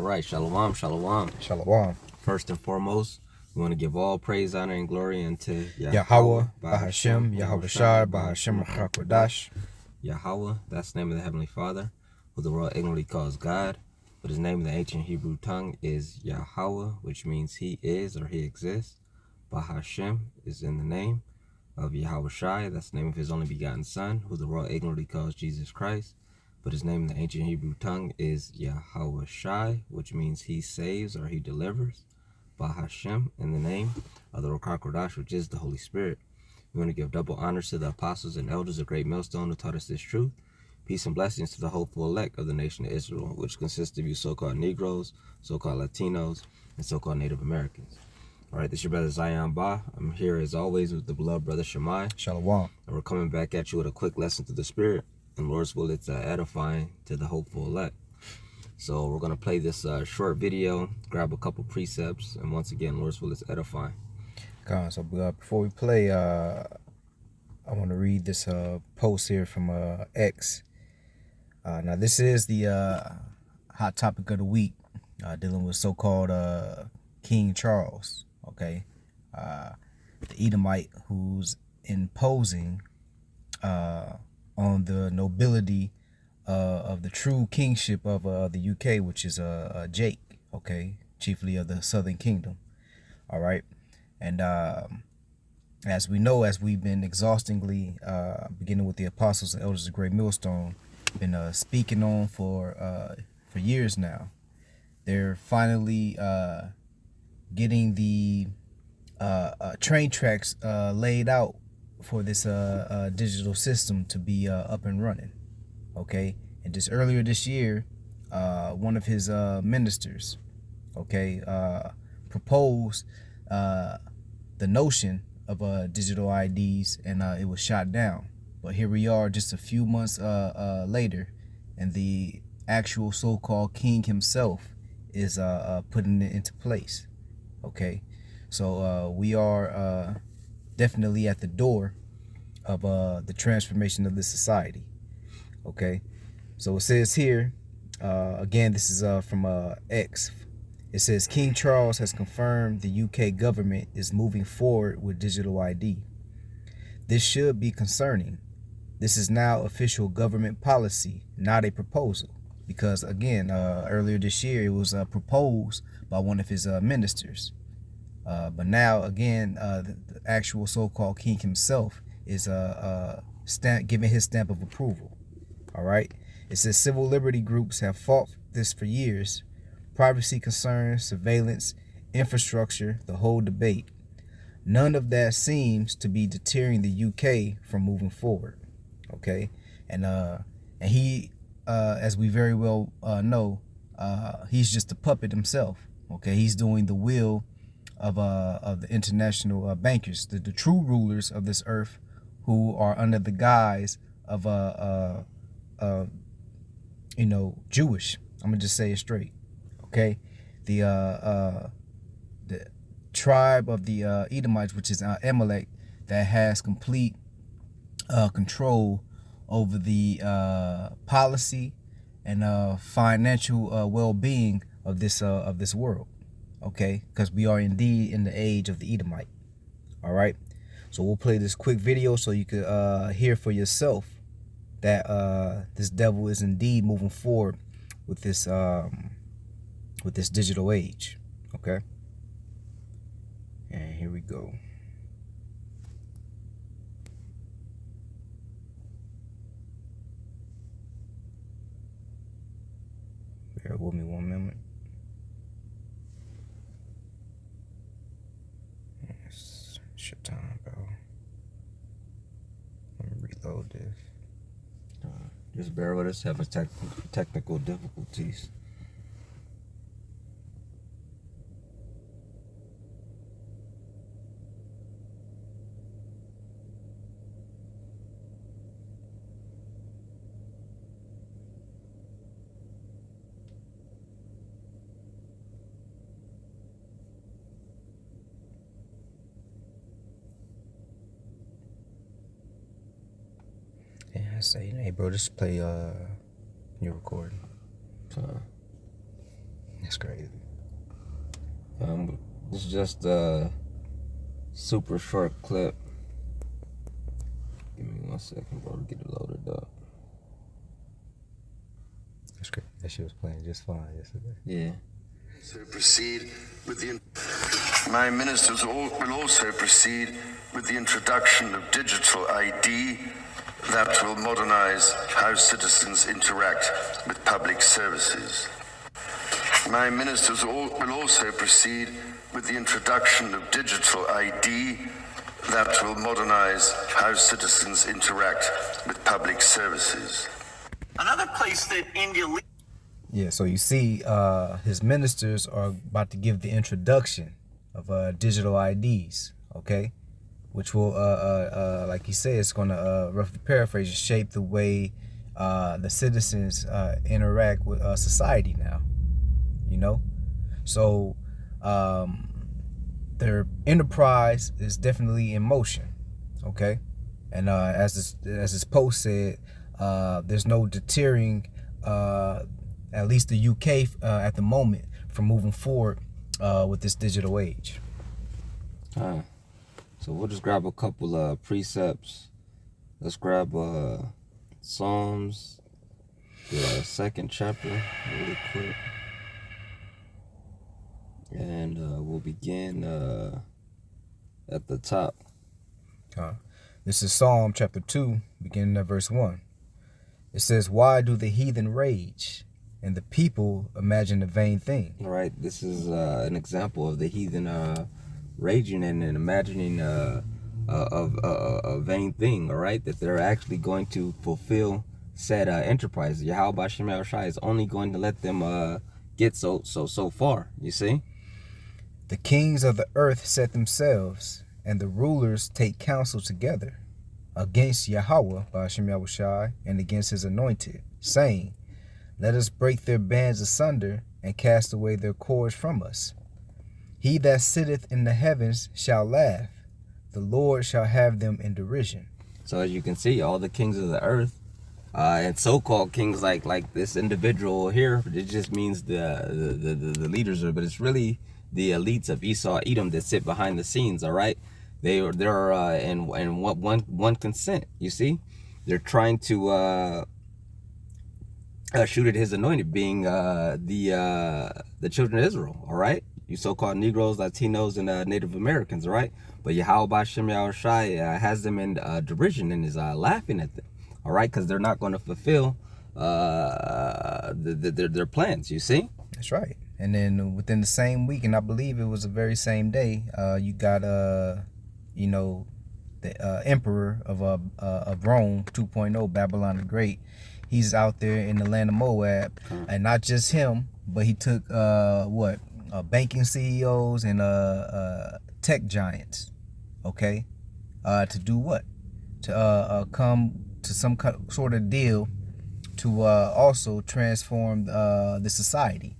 All right, shalom, shalom. Shalom. First and foremost, we want to give all praise, honor, and glory unto Yahweh, Bahashem, Yahweh Shai, Bahashem Chakodash. Yahweh, that's the name of the Heavenly Father, who the world ignorantly calls God, but his name in the ancient Hebrew tongue is Yahweh, which means he is or he exists. Bahashem is in the name of Yahweh Shai, that's the name of his only begotten Son, who the world ignorantly calls Jesus Christ, but his name in the ancient Hebrew tongue is Yahweh Shai, which means he saves or he delivers. Bahashem, in the name of the Ruach HaKodesh, which is the Holy Spirit. We want to give double honors to the apostles and elders of Great Millstone who taught us this truth. Peace and blessings to the hopeful elect of the nation of Israel, which consists of you so-called Negroes, so-called Latinos, and so-called Native Americans. All right, this is your brother Zion Ba. I'm here as always with the beloved brother Shammai. Shalom. And we're coming back at you with a quick lesson to the Spirit. And Lord's will, it's edifying to the hopeful elect. So we're going to play this short video, grab a couple precepts, and once again, Lord's will, it's edifying. So before we play, I want to read this post here from X. Now this is the hot topic of the week, dealing with so-called King Charles, okay? The Edomite who's imposing on the nobility of the true kingship of the UK, which is Jake, okay, chiefly of the Southern Kingdom. All right, and as we know, as we've been exhaustingly beginning with the apostles and elders of Great Millstone, been speaking on for years now, they're finally getting the train tracks laid out for this digital system to be up and running. Okay, and just earlier this year, one of his ministers, okay, proposed the notion of digital IDs, and it was shot down. But here we are, just a few months later, and the actual so-called king himself is putting it into place. Okay, so we are definitely at the door of the transformation of this society. Okay, so it says here, again, this is from X. It says, King Charles has confirmed the UK government is moving forward with digital ID. This should be concerning. This is now official government policy, not a proposal. Because again, earlier this year, it was proposed by one of his ministers. But now, again, the actual so-called king himself is giving his stamp of approval. All right. It says civil liberty groups have fought this for years. Privacy concerns, surveillance, infrastructure, the whole debate. None of that seems to be deterring the UK from moving forward. Okay. And he, as we very well know, he's just a puppet himself. Okay. He's doing the will of the international bankers, the true rulers of this earth, who are under the guise of you know, Jewish. I'm gonna just say it straight. Okay, the tribe of the Edomites, which is Amalek, that has complete control over the policy and financial well-being of this world. Okay, because we are indeed in the age of the Edomite. All right, so we'll play this quick video so you could hear for yourself that this devil is indeed moving forward with this digital age. Okay, and here we go. Bear with me 1 minute. It's your time, bro. Let me reload this. Just bear with us, having technical difficulties. Yeah, I say, hey, bro, just play your recording. That's crazy. It's just a super short clip. Give me 1 second, bro, to get it loaded up. That's great. That shit was playing just fine yesterday. Yeah. So proceed with the. My ministers will also proceed with the introduction of digital ID that will modernize how citizens interact with public services. My ministers will also proceed with the introduction of digital ID that will modernize how citizens interact with public services. Another place that India. Yeah, so you see, his ministers are about to give the introduction of digital IDs, okay, which will, like he said, it's going to roughly paraphrase, shape the way the citizens interact with society now, you know. So their enterprise is definitely in motion, okay, and as this post said, there's no deterring at least the UK at the moment from moving forward with this digital age. So we'll just grab a couple of precepts. Let's grab Psalms, the 2nd chapter, really quick. And we'll begin at the top. This is Psalm chapter 2, beginning at verse 1. It says, "Why do the heathen rage, and the people imagine a vain thing?" All right, this is an example of the heathen raging and imagining a vain thing, all right, that they're actually going to fulfill said enterprise. Yahweh B'Shem Yahushai is only going to let them get so far, you see? The kings of the earth set themselves, and the rulers take counsel together against Yahweh B'Shem Yahushai and against his anointed, saying, "Let us break their bands asunder and cast away their cords from us. He that sitteth in the heavens shall laugh. The Lord shall have them in derision." So as you can see, all the kings of the earth and so-called kings like this individual here, it just means the leaders are, but it's really the elites of Esau, Edom that sit behind the scenes. All right, they're in one consent. You see, they're trying to shoot at his anointed, being the children of Israel. All right, you so-called Negroes, Latinos, and Native Americans. All right, but Yahweh B'Shem Yahushai has them in derision and is laughing at them. All right, because they're not going to fulfill their plans. You see. That's right. And then within the same week, and I believe it was the very same day, you got you know, the emperor of Rome 2.0, Babylon the Great. He's out there in the land of Moab, and not just him, but he took banking CEOs and tech giants, okay, to do what? To come to some sort of deal to also transform the society.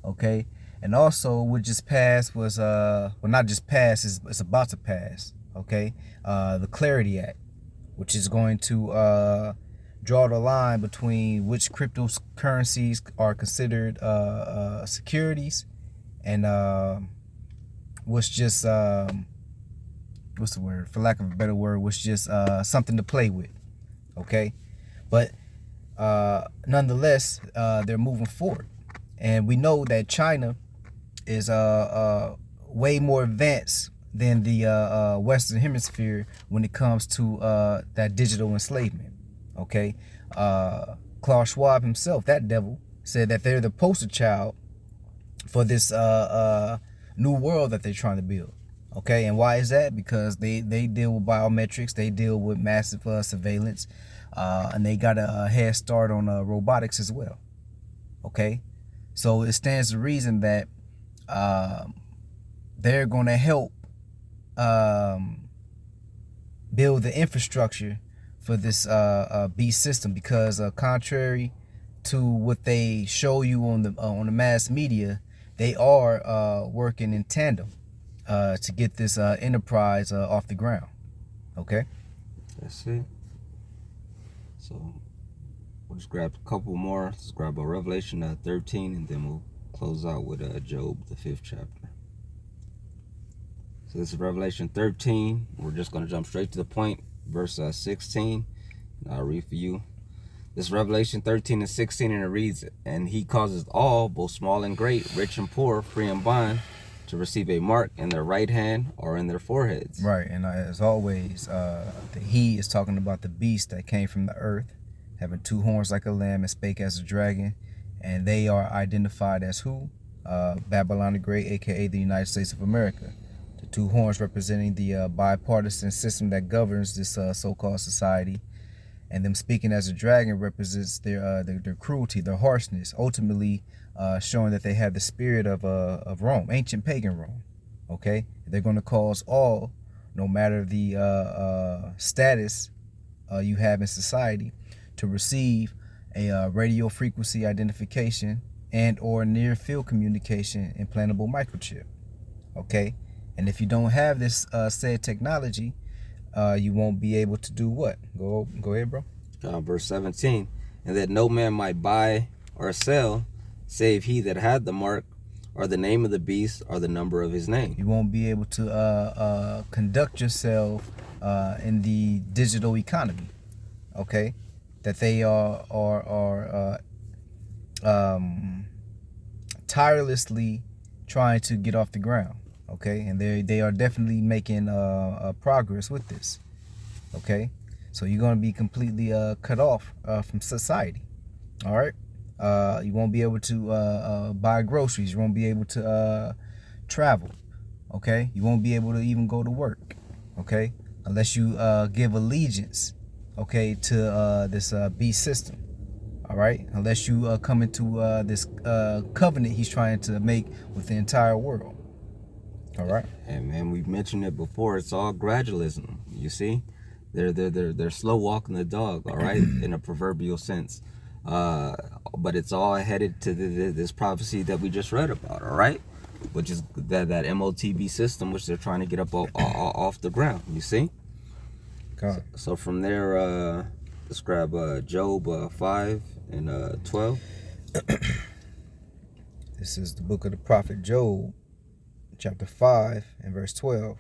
Okay, and also what just passed was well, not just passed, it's about to pass. Okay, the Clarity Act, which is going to draw the line between which cryptocurrencies are considered securities and what's just what's the word, for lack of a better word, was just something to play with. Okay, but nonetheless, they're moving forward. And we know that China is way more advanced than the Western Hemisphere when it comes to that digital enslavement. Okay, Klaus Schwab himself, that devil, said that they're the poster child for this new world that they're trying to build. Okay, and why is that? Because they deal with biometrics, they deal with massive surveillance, and they got a head start on robotics as well. Okay. So it stands to reason that they're going to help build the infrastructure for this beast system, because contrary to what they show you on the mass media, they are working in tandem to get this enterprise off the ground. Okay. That's it. So we'll just grab a couple more. Let's grab a Revelation 13, and then we'll close out with Job, the 5th chapter. So this is Revelation 13. We're just going to jump straight to the point. Verse 16. And I'll read for you. This is Revelation 13 and 16, and it reads, "And he causes all, both small and great, rich and poor, free and bond, to receive a mark in their right hand or in their foreheads." Right, and as always, the he is talking about the beast that came from the earth, having 2 horns like a lamb and spake as a dragon, and they are identified as who? Babylon the Great, aka the United States of America. The 2 horns representing the bipartisan system that governs this so-called society, and them speaking as a dragon represents their cruelty, their harshness, ultimately showing that they have the spirit of Rome, ancient pagan Rome. Okay, they're going to cause all, no matter the status you have in society, to receive a radio frequency identification and or near field communication implantable microchip. Okay, and if you don't have this said technology, you won't be able to do what? Go ahead, bro. Verse 17, "And that no man might buy or sell, save he that had the mark, or the name of the beast, or the number of his name." You won't be able to conduct yourself in the digital economy. Okay, that they are tirelessly trying to get off the ground. Okay, and they are definitely making progress with this. Okay, so you're going to be completely cut off from society. All right, you won't be able to buy groceries. You won't be able to travel. Okay, you won't be able to even go to work. Okay, unless you give allegiance, okay, to this beast system. All right, unless you come into this covenant he's trying to make with the entire world. All right. And man, we've mentioned it before. It's all gradualism. You see, they're slow walking the dog. All right, in a proverbial sense. But it's all headed to this prophecy that we just read about. All right, which is that MOTB system, which they're trying to get up off the ground. You see. God. So from there, describe Job 5 and 12. This is the book of the prophet Job, chapter 5 and verse 12.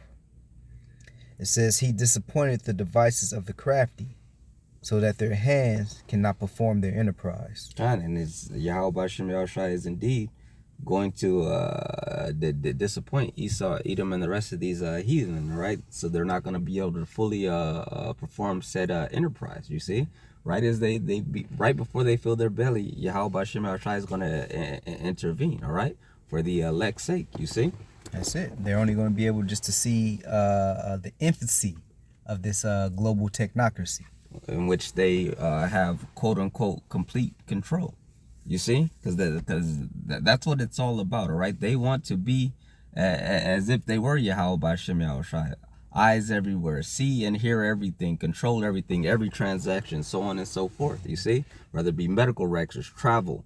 It says, "He disappointed the devices of the crafty, so that their hands cannot perform their enterprise." And it's Yahweh Bashem Yahushua is indeed going to disappoint Esau, Edom, and the rest of these heathen, right? So they're not going to be able to fully perform said enterprise. You see, right as right before they fill their belly, Yahweh Bashem Yahushua is going to intervene. All right, for the elect's sake. You see. That's it. They're only going to be able just to see the infancy of this global technocracy, in which they have quote unquote complete control. You see, because that's what it's all about. All right, they want to be as if they were Yahweh Bashem Yahushua, eyes everywhere, see and hear everything, control everything, every transaction, so on and so forth. You see, whether it be medical records, travel,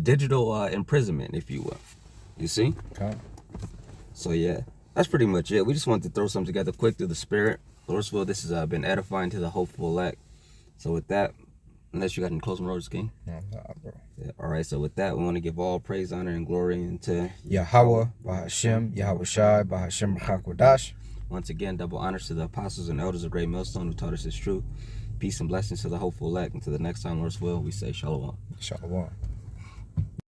digital imprisonment, if you will. You see. Okay. So yeah, that's pretty much it. We just wanted to throw something together quick through the spirit. Lord's will, this has been edifying to the hopeful elect. So with that, unless you got any closing words, King? No, bro. Yeah, all right, so with that, we want to give all praise, honor, and glory unto Yahweh, Bahashem, Yahweh Shai, Bahashem, Hakwadash. Once again, double honors to the apostles and elders of Great Millstone who taught us this truth. Peace and blessings to the hopeful elect. Until the next time, Lord's will, we say shalom. Shalom.